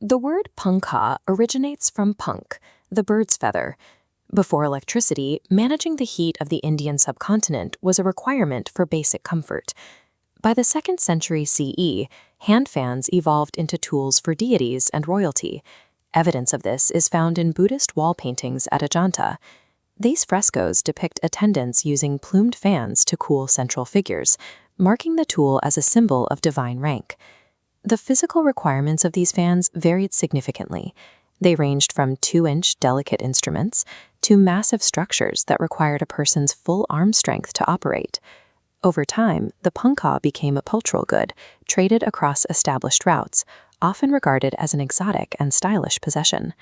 The word Pankha originates from Pankh, the bird's feather. Before electricity, managing the heat of the Indian subcontinent was a requirement for basic comfort. By the 2nd century CE, hand fans evolved into tools for deities and royalty. Evidence of this is found in Buddhist wall paintings at Ajanta. These frescoes depict attendants using plumed fans to cool central figures, marking the tool as a symbol of divine rank. The physical requirements of these fans varied significantly. They ranged from 2-inch delicate instruments to massive structures that required a person's full arm strength to operate. Over time, the pankha became a cultural good, traded across established routes, often regarded as an exotic and stylish possession.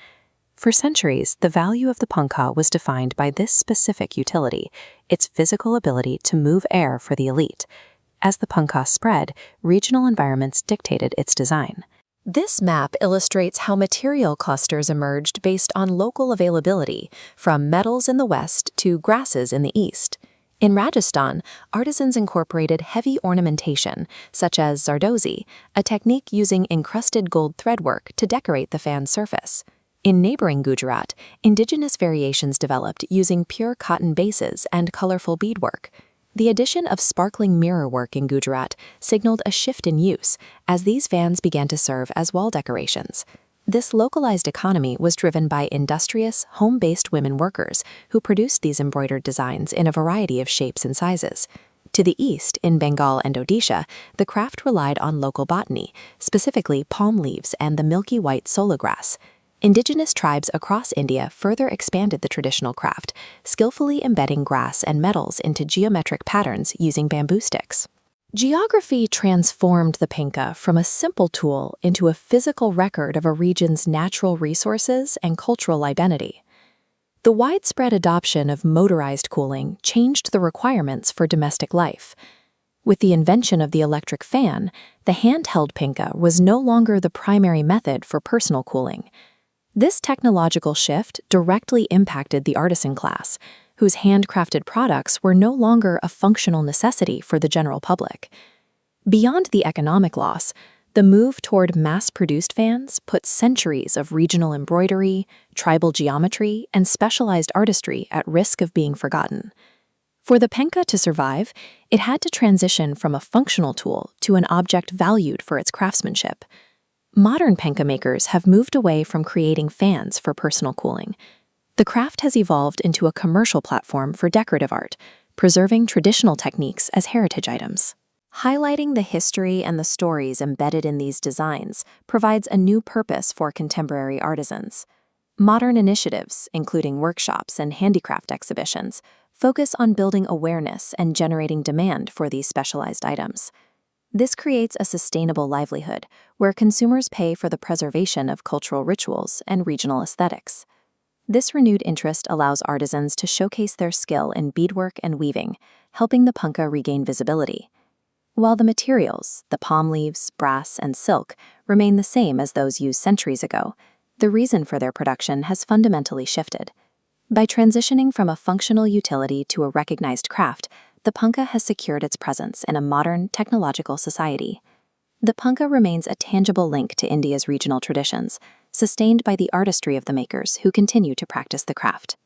For centuries, the value of the pankha was defined by this specific utility, its physical ability to move air for the elite. As the pankha spread, regional environments dictated its design. This map illustrates how material clusters emerged based on local availability, from metals in the west to grasses in the east. In Rajasthan, artisans incorporated heavy ornamentation, such as zardozi, a technique using encrusted gold threadwork to decorate the fan's surface. In neighboring Gujarat, indigenous variations developed using pure cotton bases and colorful beadwork. The addition of sparkling mirrorwork in Gujarat signaled a shift in use, as these fans began to serve as wall decorations. This localized economy was driven by industrious, home-based women workers who produced these embroidered designs in a variety of shapes and sizes. To the east, in Bengal and Odisha, the craft relied on local botany, specifically palm leaves and the milky white sola grass. Indigenous tribes across India further expanded the traditional craft, skillfully embedding grass and metals into geometric patterns using bamboo sticks. Geography transformed the pankha from a simple tool into a physical record of a region's natural resources and cultural identity. The widespread adoption of motorized cooling changed the requirements for domestic life. With the invention of the electric fan, the handheld pankha was no longer the primary method for personal cooling. This technological shift directly impacted the artisan class, whose handcrafted products were no longer a functional necessity for the general public. Beyond the economic loss, the move toward mass-produced fans put centuries of regional embroidery, tribal geometry, and specialized artistry at risk of being forgotten. For the pankha to survive, it had to transition from a functional tool to an object valued for its craftsmanship. Modern pankha makers have moved away from creating fans for personal cooling. The craft has evolved into a commercial platform for decorative art, preserving traditional techniques as heritage items. Highlighting the history and the stories embedded in these designs provides a new purpose for contemporary artisans. Modern initiatives, including workshops and handicraft exhibitions, focus on building awareness and generating demand for these specialized items. This creates a sustainable livelihood, where consumers pay for the preservation of cultural rituals and regional aesthetics. This renewed interest allows artisans to showcase their skill in beadwork and weaving, helping the pankha regain visibility. While the materials, the palm leaves, brass, and silk, remain the same as those used centuries ago, the reason for their production has fundamentally shifted. By transitioning from a functional utility to a recognized craft, the pankha has secured its presence in a modern, technological society. The pankha remains a tangible link to India's regional traditions, sustained by the artistry of the makers who continue to practice the craft.